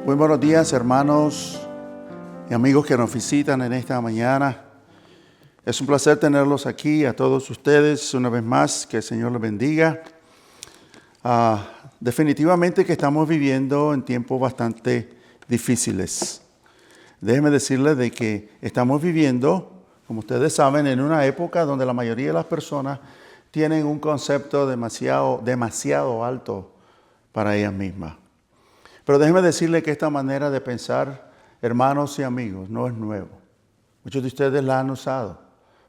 Muy buenos días, hermanos y amigos que nos visitan en esta mañana. Es un placer tenerlos aquí, a todos ustedes, una vez más. Que el Señor los bendiga. Definitivamente que estamos viviendo en tiempos bastante difíciles. Déjenme decirles de que estamos viviendo, como ustedes saben, en una época donde la mayoría de las personas tienen un concepto demasiado alto para ellas mismas. Pero déjenme decirle que esta manera de pensar, hermanos y amigos, no es nuevo. Muchos de ustedes la han usado.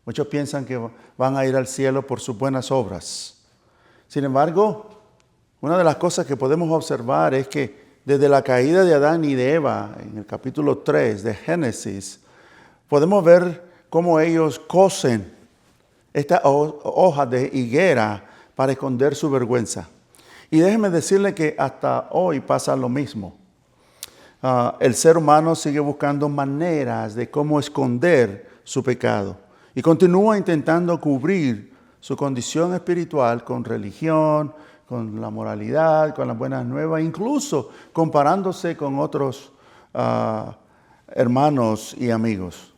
Muchos piensan que van a ir al cielo por sus buenas obras. Sin embargo, una de las cosas que podemos observar es que desde la caída de Adán y de Eva, en el capítulo 3 de Génesis, podemos ver cómo ellos cosen estas hojas de higuera para esconder su vergüenza. Y déjenme decirle que hasta hoy pasa lo mismo. El ser humano sigue buscando maneras de cómo esconder su pecado y continúa intentando cubrir su condición espiritual con religión, con la moralidad, con las buenas nuevas, incluso comparándose con otros hermanos y amigos.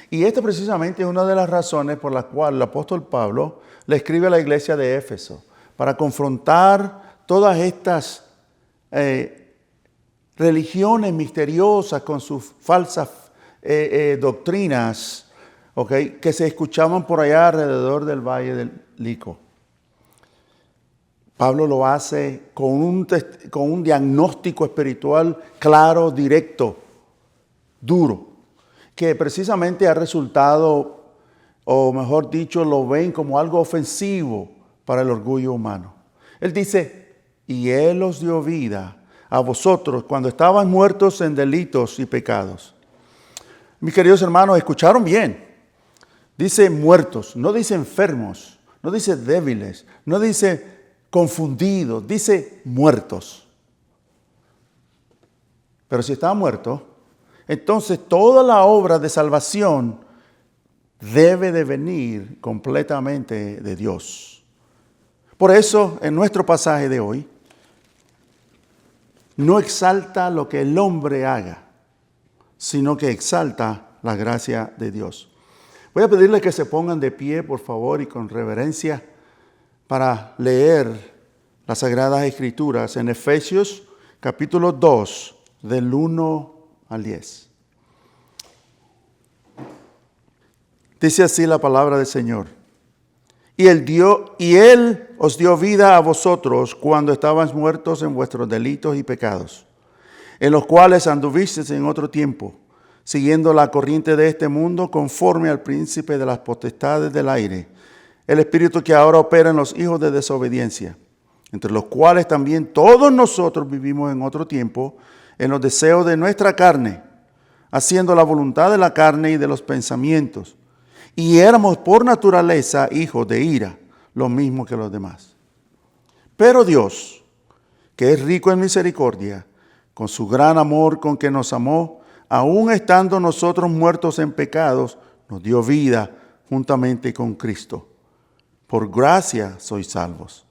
Y esta precisamente es una de las razones por las cuales el apóstol Pablo le escribe a la iglesia de Éfeso para confrontar todas estas religiones misteriosas con sus falsas doctrinas, que se escuchaban por allá alrededor del valle del Lico. Pablo lo hace con un diagnóstico espiritual claro, directo, duro, que precisamente ha resultado, o mejor dicho, lo ven como algo ofensivo para el orgullo humano. Él dice: y Él os dio vida a vosotros cuando estaban muertos en delitos y pecados. Mis queridos hermanos, escucharon bien. Dice muertos, no dice enfermos, no dice débiles, no dice confundidos, dice muertos. Pero si está muerto, entonces toda la obra de salvación debe de venir completamente de Dios. Por eso, en nuestro pasaje de hoy, no exalta lo que el hombre haga, sino que exalta la gracia de Dios. Voy a pedirles que se pongan de pie, por favor, y con reverencia, para leer las Sagradas Escrituras en Efesios capítulo 2, del 1 al 10. Dice así la palabra del Señor. Y Él os dio vida a vosotros cuando estabais muertos en vuestros delitos y pecados, en los cuales anduvisteis en otro tiempo, siguiendo la corriente de este mundo, conforme al príncipe de las potestades del aire, el espíritu que ahora opera en los hijos de desobediencia, entre los cuales también todos nosotros vivimos en otro tiempo, en los deseos de nuestra carne, haciendo la voluntad de la carne y de los pensamientos. Y éramos por naturaleza hijos de ira, lo mismo que los demás. Pero Dios, que es rico en misericordia, con su gran amor con que nos amó, aun estando nosotros muertos en pecados, nos dio vida juntamente con Cristo. Por gracia sois salvos.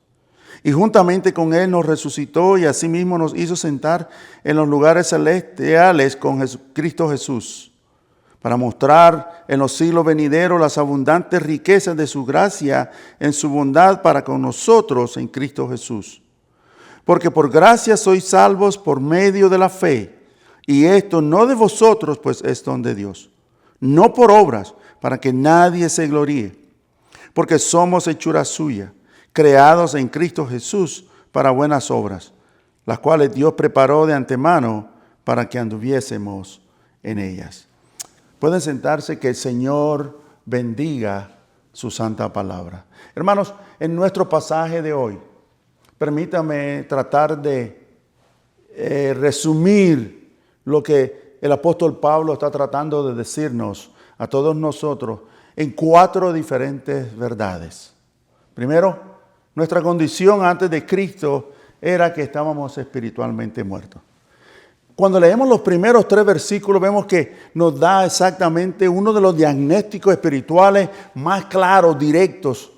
Y juntamente con Él nos resucitó y asimismo nos hizo sentar en los lugares celestiales con Cristo Jesús, para mostrar en los siglos venideros las abundantes riquezas de su gracia en su bondad para con nosotros en Cristo Jesús. Porque por gracia sois salvos por medio de la fe, y esto no de vosotros, pues es don de Dios, no por obras, para que nadie se gloríe, porque somos hechura suya, creados en Cristo Jesús para buenas obras, las cuales Dios preparó de antemano para que anduviésemos en ellas. Pueden sentarse, que el Señor bendiga su santa palabra. Hermanos, en nuestro pasaje de hoy, permítame tratar de resumir lo que el apóstol Pablo está tratando de decirnos a todos nosotros en 4 diferentes verdades. Primero, nuestra condición antes de Cristo era que estábamos espiritualmente muertos. Cuando leemos los primeros 3 versículos, vemos que nos da exactamente uno de los diagnósticos espirituales más claros, directos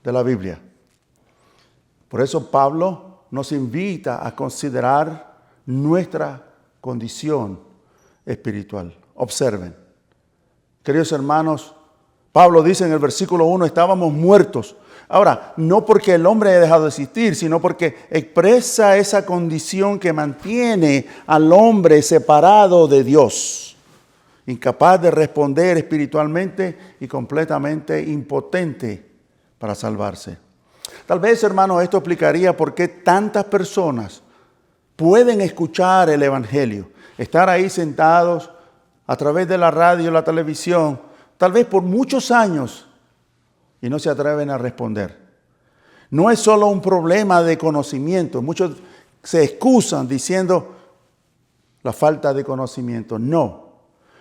de la Biblia. Por eso Pablo nos invita a considerar nuestra condición espiritual. Observen. Queridos hermanos, Pablo dice en el versículo 1, estábamos muertos. Ahora, no porque el hombre haya dejado de existir, sino porque expresa esa condición que mantiene al hombre separado de Dios, incapaz de responder espiritualmente y completamente impotente para salvarse. Tal vez, hermano, esto explicaría por qué tantas personas pueden escuchar el Evangelio, estar ahí sentados a través de la radio, la televisión, tal vez por muchos años, y no se atreven a responder. No es solo un problema de conocimiento. Muchos se excusan diciendo la falta de conocimiento. No,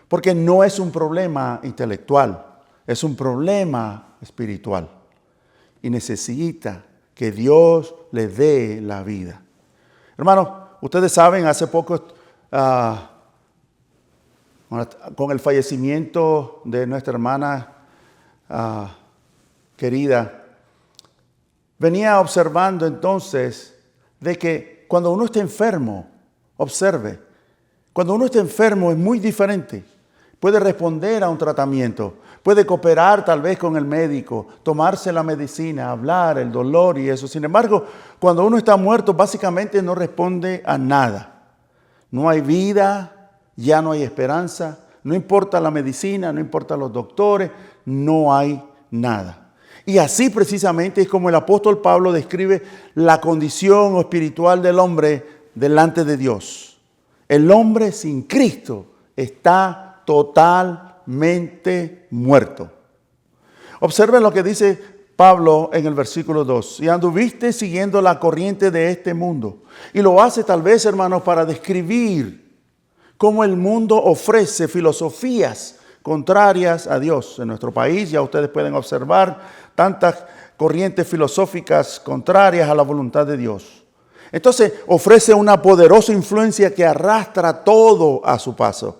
porque no es un problema intelectual, es un problema espiritual. Y necesita que Dios le dé la vida. Hermanos, ustedes saben, hace poco, con el fallecimiento de nuestra hermana querida, venía observando entonces de que cuando uno está enfermo, observe, cuando uno está enfermo es muy diferente. Puede responder a un tratamiento, puede cooperar tal vez con el médico, tomarse la medicina, hablar, el dolor y eso. Sin embargo, cuando uno está muerto, básicamente no responde a nada. No hay vida, ya no hay esperanza, no importa la medicina, no importa los doctores, no hay nada. Y así precisamente es como el apóstol Pablo describe la condición espiritual del hombre delante de Dios. El hombre sin Cristo está totalmente muerto. Observen lo que dice Pablo en el versículo 2. Y anduviste siguiendo la corriente de este mundo. Y lo hace tal vez, hermanos, para describir cómo el mundo ofrece filosofías contrarias a Dios. En nuestro país ya ustedes pueden observar tantas corrientes filosóficas contrarias a la voluntad de Dios. Entonces ofrece una poderosa influencia que arrastra todo a su paso.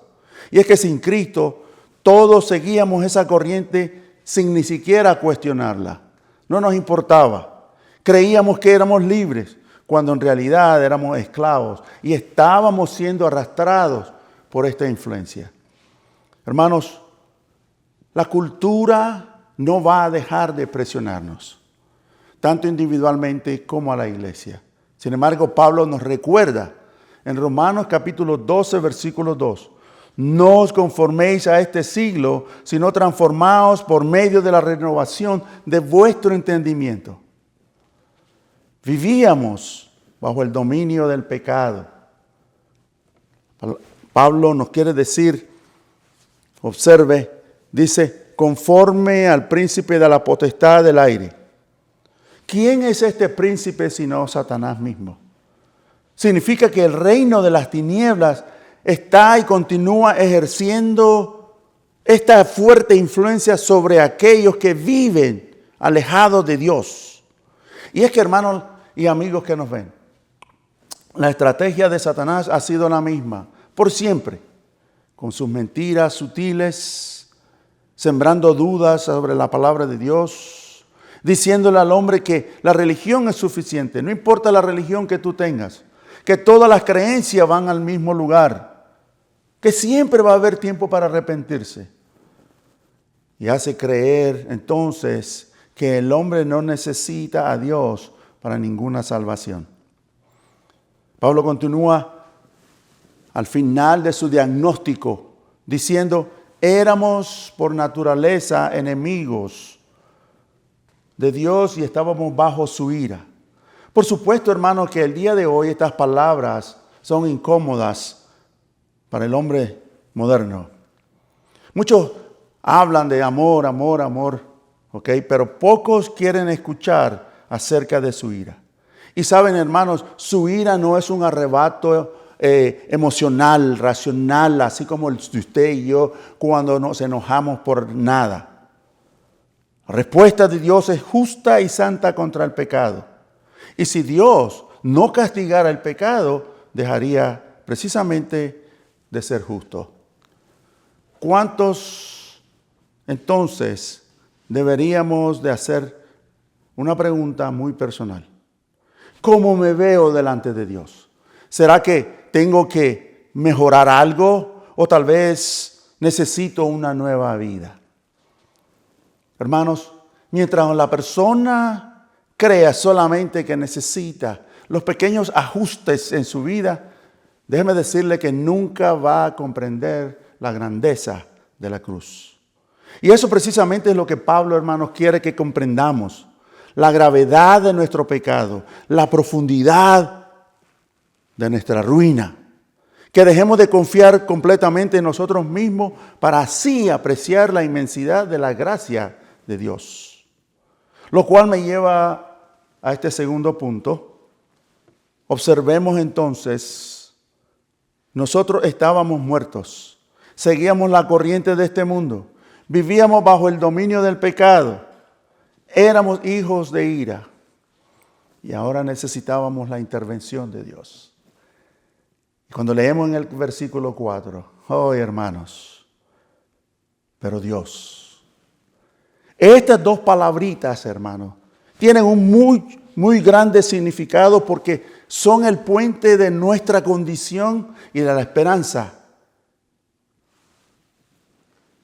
Y es que sin Cristo todos seguíamos esa corriente sin ni siquiera cuestionarla. No nos importaba. Creíamos que éramos libres cuando en realidad éramos esclavos y estábamos siendo arrastrados por esta influencia. Hermanos, la cultura no va a dejar de presionarnos, tanto individualmente como a la iglesia. Sin embargo, Pablo nos recuerda en Romanos capítulo 12, versículo 2. No os conforméis a este siglo, sino transformaos por medio de la renovación de vuestro entendimiento. Vivíamos bajo el dominio del pecado. Pablo nos quiere decir, observe, dice, conforme al príncipe de la potestad del aire. ¿Quién es este príncipe sino Satanás mismo? Significa que el reino de las tinieblas está y continúa ejerciendo esta fuerte influencia sobre aquellos que viven alejados de Dios. Y es que, hermanos y amigos que nos ven, la estrategia de Satanás ha sido la misma, por siempre, con sus mentiras sutiles, sembrando dudas sobre la palabra de Dios, diciéndole al hombre que la religión es suficiente, no importa la religión que tú tengas, que todas las creencias van al mismo lugar, que siempre va a haber tiempo para arrepentirse. Y hace creer entonces que el hombre no necesita a Dios para ninguna salvación. Pablo continúa al final de su diagnóstico diciendo, éramos por naturaleza enemigos de Dios y estábamos bajo su ira. Por supuesto, hermanos, que el día de hoy estas palabras son incómodas para el hombre moderno. Muchos hablan de amor, amor, amor, ¿ok? Pero pocos quieren escuchar acerca de su ira. Y saben, hermanos, su ira no es un arrebato emocional, racional, así como el de usted y yo cuando nos enojamos por nada. La respuesta de Dios es justa y santa contra el pecado. Y si Dios no castigara el pecado, dejaría precisamente de ser justo. ¿Cuántos entonces deberíamos de hacer una pregunta muy personal? ¿Cómo me veo delante de Dios? ¿Será que tengo que mejorar algo o tal vez necesito una nueva vida. Hermanos, mientras la persona crea solamente que necesita los pequeños ajustes en su vida, déjeme decirle que nunca va a comprender la grandeza de la cruz. Y eso precisamente es lo que Pablo, hermanos, quiere que comprendamos. La gravedad de nuestro pecado, la profundidad de nuestra ruina. Que dejemos de confiar completamente en nosotros mismos para así apreciar la inmensidad de la gracia de Dios. Lo cual me lleva a este segundo punto. Observemos entonces, nosotros estábamos muertos, seguíamos la corriente de este mundo, vivíamos bajo el dominio del pecado, éramos hijos de ira y ahora necesitábamos la intervención de Dios. Cuando leemos en el versículo 4, oh hermanos, pero Dios. Estas dos palabritas, hermanos, tienen un muy grande significado porque son el puente de nuestra condición y de la esperanza.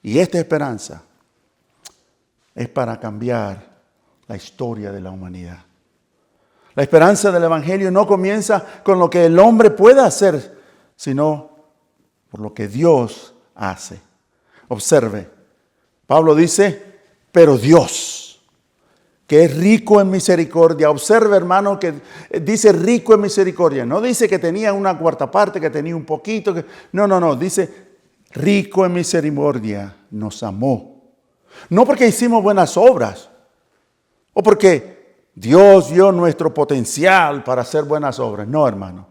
Y esta esperanza es para cambiar la historia de la humanidad. La esperanza del Evangelio no comienza con lo que el hombre puede hacer, sino por lo que Dios hace. Observe, Pablo dice, pero Dios, que es rico en misericordia. Observe, hermano, que dice rico en misericordia. No dice que tenía una cuarta parte, que tenía un poquito. No. Dice rico en misericordia, nos amó. No porque hicimos buenas obras o porque Dios vio nuestro potencial para hacer buenas obras. No, hermano.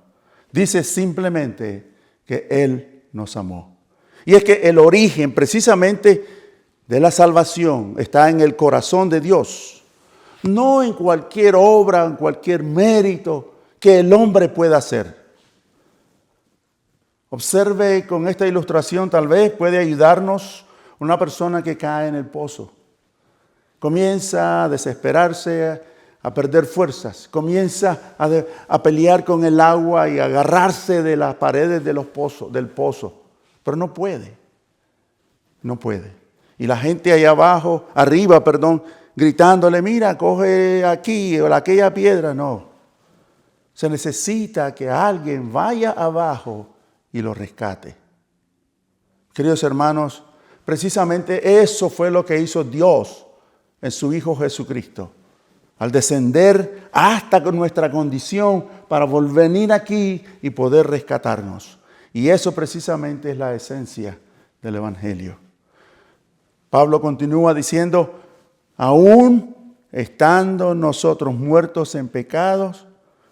Dice simplemente que Él nos amó. Y es que el origen precisamente de la salvación está en el corazón de Dios. No en cualquier obra, en cualquier mérito que el hombre pueda hacer. Observe con esta ilustración, tal vez puede ayudarnos una persona que cae en el pozo. Comienza a desesperarse, a perder fuerzas, comienza a pelear con el agua y a agarrarse de las paredes del pozo, pero no puede. Y la gente allá arriba, gritándole, mira, coge aquí o aquella piedra, no. Se necesita que alguien vaya abajo y lo rescate. Queridos hermanos, precisamente eso fue lo que hizo Dios en su Hijo Jesucristo. Al descender hasta nuestra condición para venir aquí y poder rescatarnos. Y eso precisamente es la esencia del Evangelio. Pablo continúa diciendo, aún estando nosotros muertos en pecados,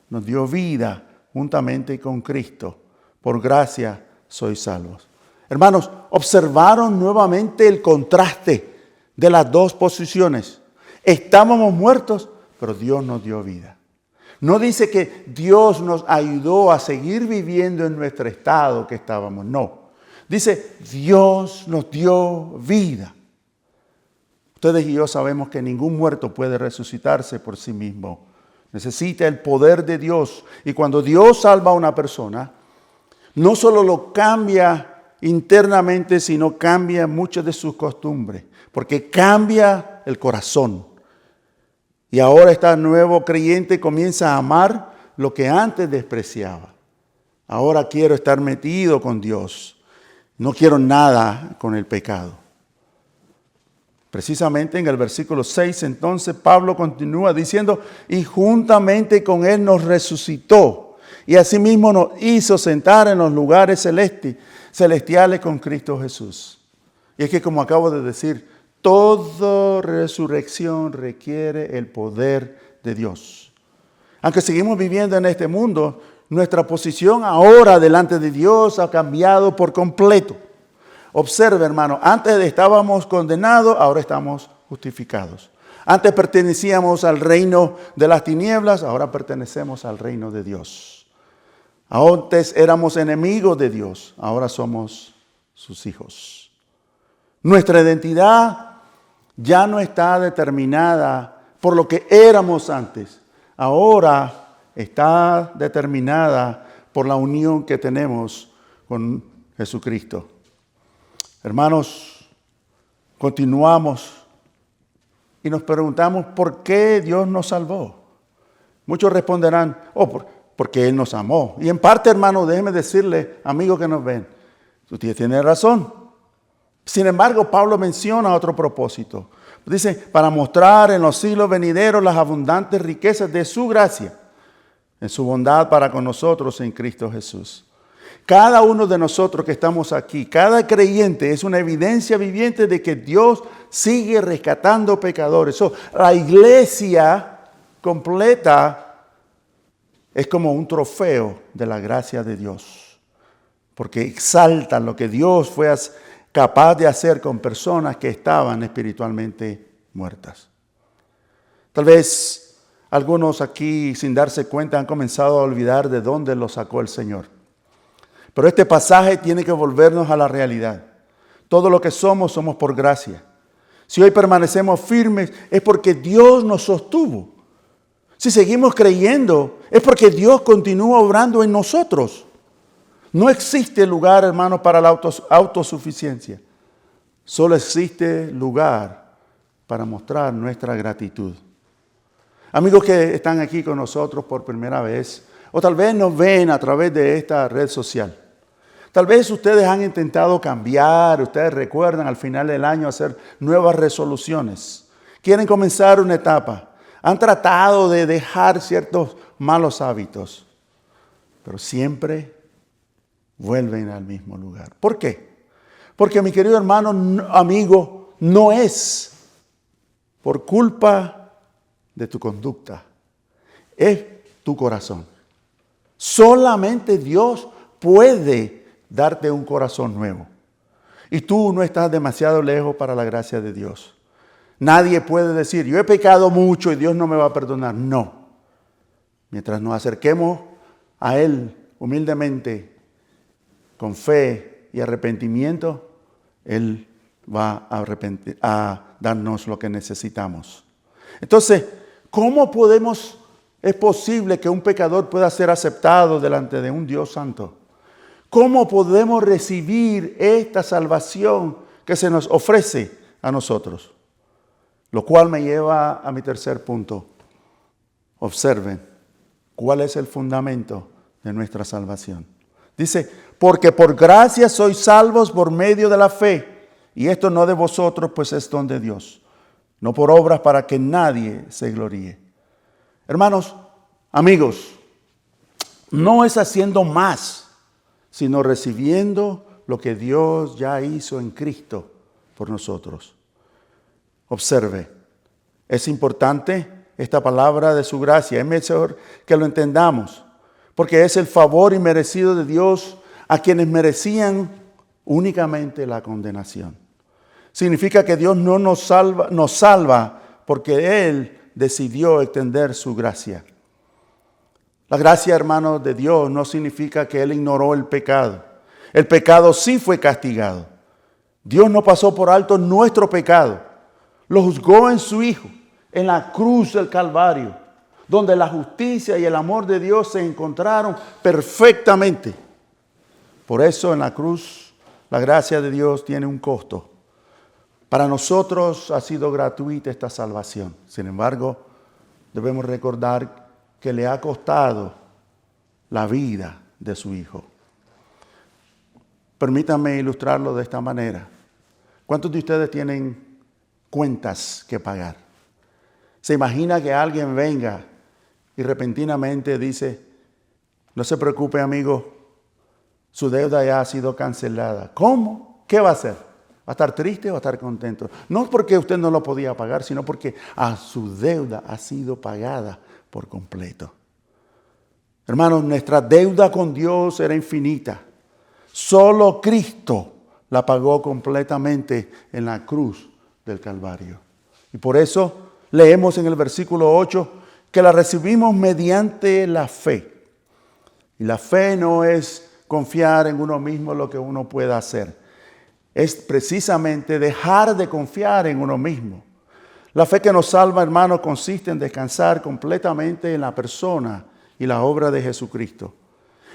nos dio vida juntamente con Cristo. Por gracia sois salvos. Hermanos, observaron nuevamente el contraste de las dos posiciones. Estábamos muertos, pero Dios nos dio vida. No dice que Dios nos ayudó a seguir viviendo en nuestro estado que estábamos. No. Dice, Dios nos dio vida. Ustedes y yo sabemos que ningún muerto puede resucitarse por sí mismo. Necesita el poder de Dios. Y cuando Dios salva a una persona, no solo lo cambia internamente, sino cambia muchas de sus costumbres. Porque cambia el corazón. Y ahora este nuevo creyente comienza a amar lo que antes despreciaba. Ahora quiero estar metido con Dios. No quiero nada con el pecado. Precisamente en el versículo 6, entonces Pablo continúa diciendo, y juntamente con Él nos resucitó. Y asimismo nos hizo sentar en los lugares celestiales con Cristo Jesús. Y es que como acabo de decir, toda resurrección requiere el poder de Dios. Aunque seguimos viviendo en este mundo, nuestra posición ahora delante de Dios ha cambiado por completo. Observe, hermano, antes estábamos condenados, ahora estamos justificados. Antes pertenecíamos al reino de las tinieblas, ahora pertenecemos al reino de Dios. Antes éramos enemigos de Dios, ahora somos sus hijos. Nuestra identidad ya no está determinada por lo que éramos antes. Ahora está determinada por la unión que tenemos con Jesucristo. Hermanos, continuamos y nos preguntamos por qué Dios nos salvó. Muchos responderán, porque Él nos amó. Y en parte, hermano, déjeme decirle, amigos que nos ven, usted tiene razón. Sin embargo, Pablo menciona otro propósito. Dice, para mostrar en los siglos venideros las abundantes riquezas de su gracia, en su bondad para con nosotros en Cristo Jesús. Cada uno de nosotros que estamos aquí, cada creyente es una evidencia viviente de que Dios sigue rescatando pecadores. La iglesia completa es como un trofeo de la gracia de Dios, porque exalta lo que Dios fue capaz de hacer con personas que estaban espiritualmente muertas. Tal vez algunos aquí, sin darse cuenta, han comenzado a olvidar de dónde los sacó el Señor. Pero este pasaje tiene que volvernos a la realidad. Todo lo que somos por gracia. Si hoy permanecemos firmes, es porque Dios nos sostuvo. Si seguimos creyendo, es porque Dios continúa obrando en nosotros. No existe lugar, hermanos, para la autosuficiencia. Solo existe lugar para mostrar nuestra gratitud. Amigos que están aquí con nosotros por primera vez, o tal vez nos ven a través de esta red social. Tal vez ustedes han intentado cambiar, ustedes recuerdan al final del año hacer nuevas resoluciones. Quieren comenzar una etapa. Han tratado de dejar ciertos malos hábitos, pero siempre vuelven al mismo lugar. ¿Por qué? Porque, mi querido hermano, amigo, no es por culpa de tu conducta, es tu corazón. Solamente Dios puede darte un corazón nuevo. Y tú no estás demasiado lejos para la gracia de Dios. Nadie puede decir, yo he pecado mucho y Dios no me va a perdonar. No. Mientras nos acerquemos a Él humildemente, con fe y arrepentimiento, Él va a darnos lo que necesitamos. Entonces, ¿cómo es posible que un pecador pueda ser aceptado delante de un Dios santo? ¿Cómo podemos recibir esta salvación que se nos ofrece a nosotros? Lo cual me lleva a mi tercer punto. Observen, ¿cuál es el fundamento de nuestra salvación? Dice, porque por gracia sois salvos por medio de la fe, y esto no de vosotros, pues es don de Dios, no por obras para que nadie se gloríe. Hermanos, amigos, no es haciendo más, sino recibiendo lo que Dios ya hizo en Cristo por nosotros. Observe, es importante esta palabra de su gracia, es mejor que lo entendamos, porque es el favor inmerecido de Dios a quienes merecían únicamente la condenación. Significa que Dios no nos salva porque Él decidió extender su gracia. La gracia, hermanos, de Dios no significa que Él ignoró el pecado. El pecado sí fue castigado. Dios no pasó por alto nuestro pecado. Lo juzgó en su Hijo, en la cruz del Calvario, donde la justicia y el amor de Dios se encontraron perfectamente. Por eso en la cruz la gracia de Dios tiene un costo. Para nosotros ha sido gratuita esta salvación. Sin embargo, debemos recordar que le ha costado la vida de su Hijo. Permítanme ilustrarlo de esta manera. ¿Cuántos de ustedes tienen cuentas que pagar? ¿Se imagina que alguien venga y repentinamente dice, no se preocupe, amigo, su deuda ya ha sido cancelada? ¿Cómo? ¿Qué va a hacer? ¿Va a estar triste o va a estar contento? No porque usted no lo podía pagar, sino porque su deuda ha sido pagada por completo. Hermanos, nuestra deuda con Dios era infinita. Solo Cristo la pagó completamente en la cruz del Calvario. Y por eso leemos en el versículo 8 que la recibimos mediante la fe. Y la fe no es confiar en uno mismo lo que uno pueda hacer. Es precisamente dejar de confiar en uno mismo. La fe que nos salva, hermano, consiste en descansar completamente en la persona y la obra de Jesucristo.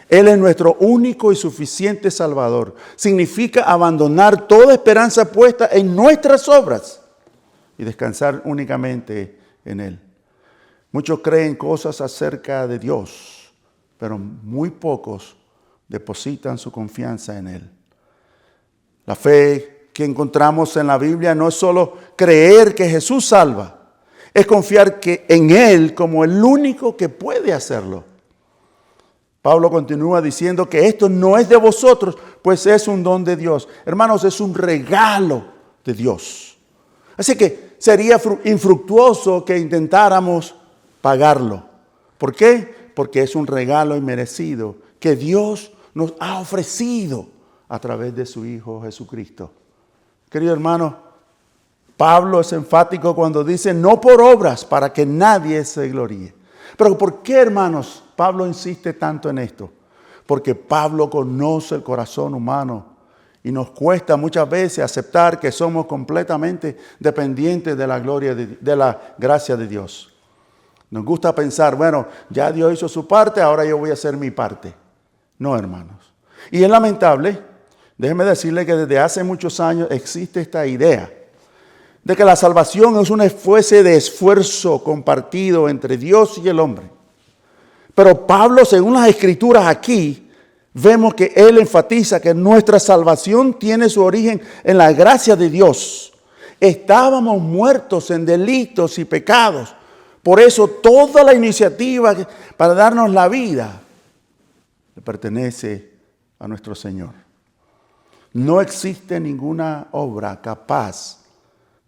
Él es nuestro único y suficiente Salvador. Significa abandonar toda esperanza puesta en nuestras obras y descansar únicamente en Él. Muchos creen cosas acerca de Dios, pero muy pocos depositan su confianza en Él. La fe que encontramos en la Biblia no es solo creer que Jesús salva, es confiar en Él como el único que puede hacerlo. Pablo continúa diciendo que esto no es de vosotros, pues es un don de Dios. Hermanos, es un regalo de Dios. Así que sería infructuoso que intentáramos pagarlo. ¿Por qué? Porque es un regalo inmerecido que Dios nos ha ofrecido a través de su Hijo Jesucristo. Querido hermano, Pablo es enfático cuando dice no por obras para que nadie se gloríe. Pero ¿por qué, hermanos, Pablo insiste tanto en esto? Porque Pablo conoce el corazón humano y nos cuesta muchas veces aceptar que somos completamente dependientes de la gloria de la gracia de Dios. Nos gusta pensar, bueno, ya Dios hizo su parte, ahora yo voy a hacer mi parte. No, hermanos. Y es lamentable, déjeme decirle que desde hace muchos años existe esta idea de que la salvación es una especie de esfuerzo compartido entre Dios y el hombre. Pero Pablo, según las Escrituras aquí, vemos que él enfatiza que nuestra salvación tiene su origen en la gracia de Dios. Estábamos muertos en delitos y pecados. Por eso toda la iniciativa para darnos la vida le pertenece a nuestro Señor. No existe ninguna obra capaz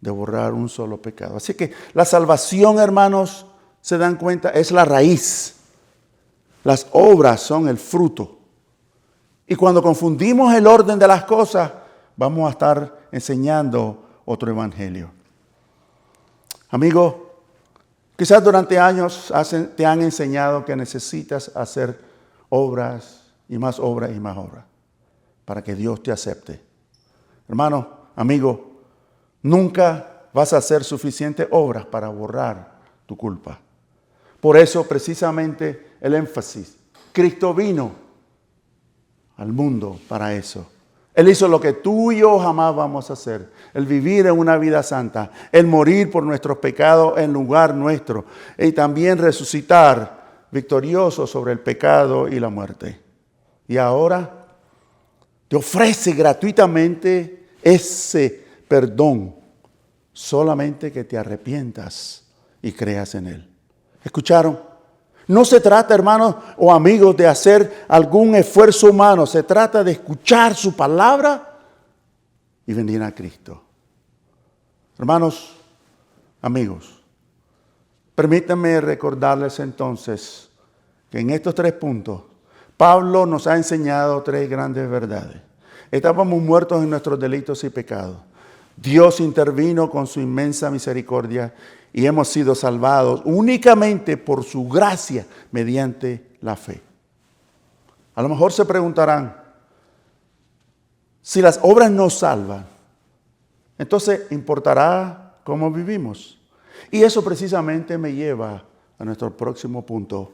de borrar un solo pecado. Así que la salvación, hermanos, se dan cuenta, es la raíz. Las obras son el fruto. Y cuando confundimos el orden de las cosas, vamos a estar enseñando otro evangelio. Amigo, quizás durante años te han enseñado que necesitas hacer obras y más obras y más obras para que Dios te acepte. Hermano, amigo, nunca vas a hacer suficientes obras para borrar tu culpa. Por eso, precisamente, el énfasis. Cristo vino al mundo para eso. Él hizo lo que tú y yo jamás vamos a hacer. El vivir en una vida santa. El morir por nuestros pecados en lugar nuestro. Y también resucitar victorioso sobre el pecado y la muerte. Y ahora te ofrece gratuitamente ese perdón, solamente que te arrepientas y creas en Él. ¿Escucharon? No se trata, hermanos o amigos, de hacer algún esfuerzo humano. Se trata de escuchar su palabra y venir a Cristo. Hermanos, amigos, permítanme recordarles entonces que en estos 3 puntos, Pablo nos ha enseñado 3 grandes verdades. Estábamos muertos en nuestros delitos y pecados. Dios intervino con su inmensa misericordia y hemos sido salvados únicamente por su gracia mediante la fe. A lo mejor se preguntarán, si las obras nos salvan, entonces ¿importará cómo vivimos? Y eso precisamente me lleva a nuestro próximo punto.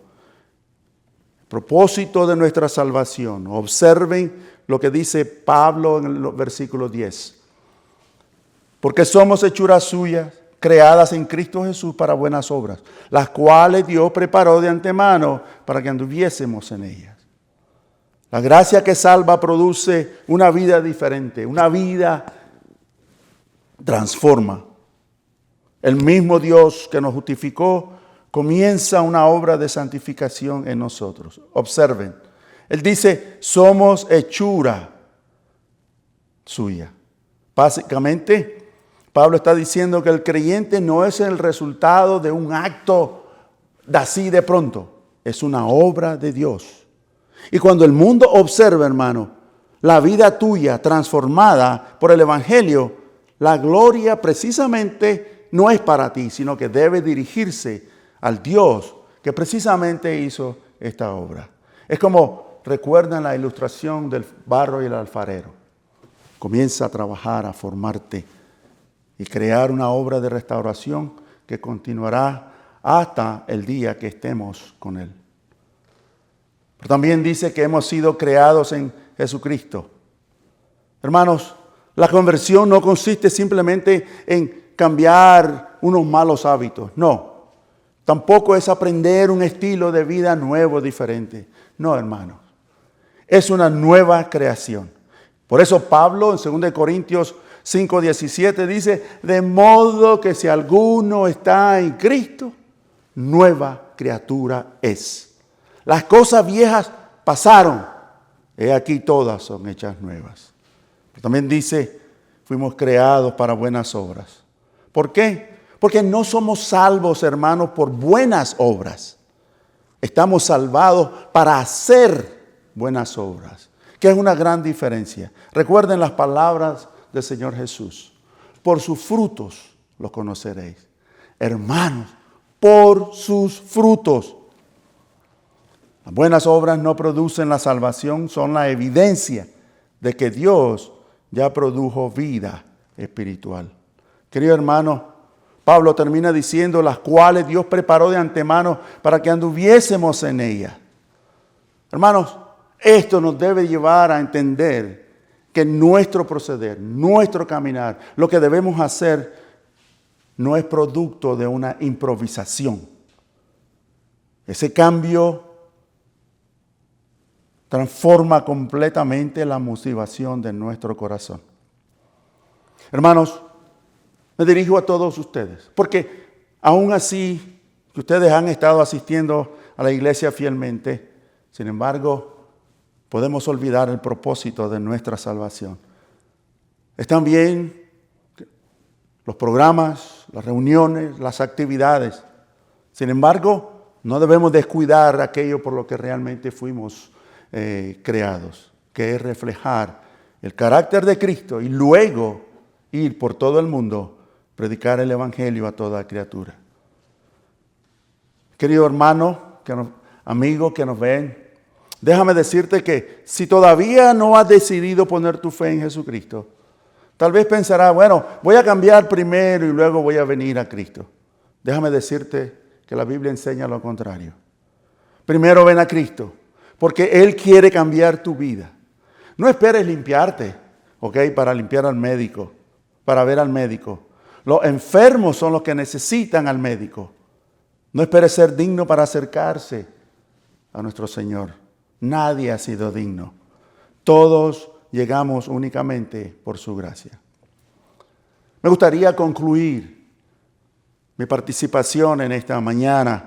Propósito de nuestra salvación. Observen lo que dice Pablo en el versículo 10. Porque somos hechuras suyas, creadas en Cristo Jesús para buenas obras, las cuales Dios preparó de antemano para que anduviésemos en ellas. La gracia que salva produce una vida diferente, una vida transforma. El mismo Dios que nos justificó comienza una obra de santificación en nosotros. Observen, Él dice, somos hechura suya. Básicamente, Pablo está diciendo que el creyente no es el resultado de un acto de así de pronto. Es una obra de Dios. Y cuando el mundo observa, hermano, la vida tuya transformada por el Evangelio, la gloria precisamente no es para ti, sino que debe dirigirse al Dios que precisamente hizo esta obra. Es como, recuerdan la ilustración del barro y el alfarero. Comienza a trabajar, a formarte y crear una obra de restauración que continuará hasta el día que estemos con Él. Pero también dice que hemos sido creados en Jesucristo. Hermanos, la conversión no consiste simplemente en cambiar unos malos hábitos. No. Tampoco es aprender un estilo de vida nuevo, diferente. No, hermanos. Es una nueva creación. Por eso Pablo en 2 Corintios 5:17 dice, de modo que si alguno está en Cristo, nueva criatura es. Las cosas viejas pasaron. He aquí todas son hechas nuevas. Pero también dice, fuimos creados para buenas obras. ¿Por qué? Porque no somos salvos, hermanos, por buenas obras. Estamos salvados para hacer buenas obras, que es una gran diferencia. Recuerden las palabras del Señor Jesús. Por sus frutos los conoceréis. Hermanos, por sus frutos. Las buenas obras no producen la salvación, son la evidencia de que Dios ya produjo vida espiritual. Querido hermano, Pablo termina diciendo, las cuales Dios preparó de antemano para que anduviésemos en ellas. Hermanos, esto nos debe llevar a entender que nuestro proceder, nuestro caminar, lo que debemos hacer no es producto de una improvisación. Ese cambio transforma completamente la motivación de nuestro corazón. Hermanos, me dirijo a todos ustedes, porque aún así que ustedes han estado asistiendo a la iglesia fielmente, sin embargo, podemos olvidar el propósito de nuestra salvación. Están bien los programas, las reuniones, las actividades. Sin embargo, no debemos descuidar aquello por lo que realmente fuimos creados, que es reflejar el carácter de Cristo y luego ir por todo el mundo, predicar el evangelio a toda criatura. Querido hermano, amigo que nos ven, déjame decirte que si todavía no has decidido poner tu fe en Jesucristo, tal vez pensarás, bueno, voy a cambiar primero y luego voy a venir a Cristo. Déjame decirte que la Biblia enseña lo contrario. Primero ven a Cristo, porque Él quiere cambiar tu vida. No esperes limpiarte, ¿ok? Para limpiar al médico, para ver al médico. Los enfermos son los que necesitan al médico. No esperes ser digno para acercarse a nuestro Señor. Nadie ha sido digno. Todos llegamos únicamente por su gracia. Me gustaría concluir mi participación en esta mañana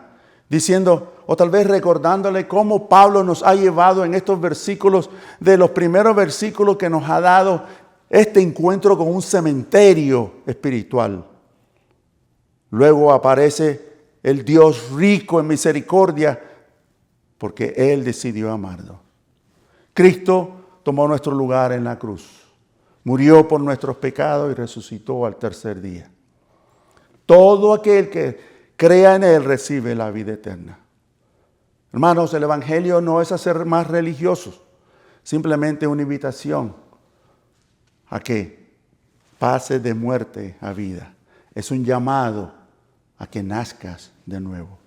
diciendo, o tal vez recordándole cómo Pablo nos ha llevado en estos versículos, de los primeros versículos que nos ha dado este encuentro con un cementerio espiritual. Luego aparece el Dios rico en misericordia, porque Él decidió amarnos. Cristo tomó nuestro lugar en la cruz, murió por nuestros pecados y resucitó al tercer día. Todo aquel que crea en Él recibe la vida eterna. Hermanos, el Evangelio no es hacer más religiosos, simplemente una invitación a que pase de muerte a vida. Es un llamado a que nazcas de nuevo.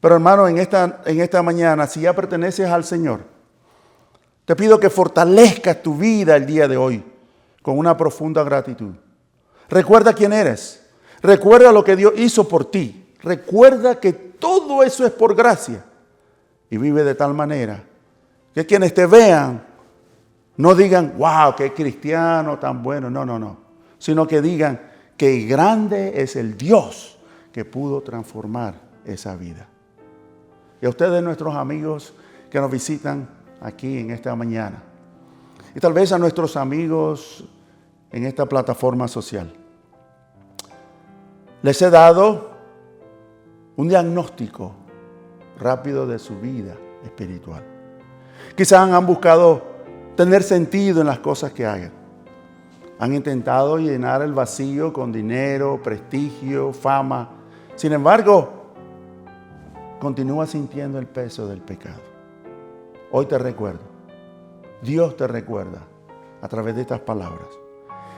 Pero hermano, en esta mañana, si ya perteneces al Señor, te pido que fortalezcas tu vida el día de hoy con una profunda gratitud. Recuerda quién eres. Recuerda lo que Dios hizo por ti. Recuerda que todo eso es por gracia. Y vive de tal manera que quienes te vean no digan, wow, qué cristiano tan bueno. No. Sino que digan que grande es el Dios que pudo transformar esa vida. Y a ustedes, nuestros amigos que nos visitan aquí en esta mañana. Y tal vez a nuestros amigos en esta plataforma social. Les he dado un diagnóstico rápido de su vida espiritual. Quizás han buscado tener sentido en las cosas que hagan. Han intentado llenar el vacío con dinero, prestigio, fama. Sin embargo, continúa sintiendo el peso del pecado. Hoy te recuerdo, Dios te recuerda a través de estas palabras,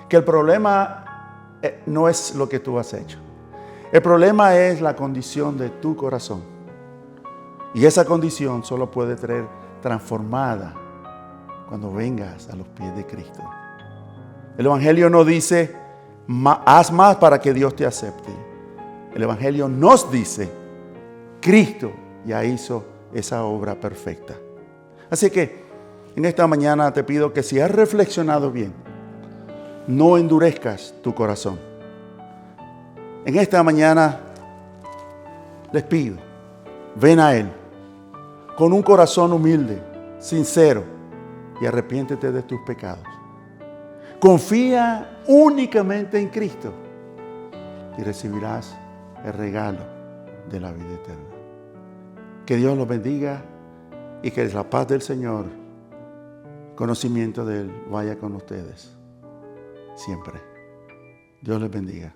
que el problema no es lo que tú has hecho. El problema es la condición de tu corazón. Y esa condición solo puede ser transformada cuando vengas a los pies de Cristo. El Evangelio no dice, haz más para que Dios te acepte. El Evangelio nos dice, Cristo ya hizo esa obra perfecta. Así que en esta mañana te pido que si has reflexionado bien, no endurezcas tu corazón. En esta mañana les pido, ven a Él con un corazón humilde, sincero, y arrepiéntete de tus pecados. Confía únicamente en Cristo y recibirás el regalo de la vida eterna. Que Dios los bendiga y que la paz del Señor, conocimiento de Él, vaya con ustedes siempre. Dios les bendiga.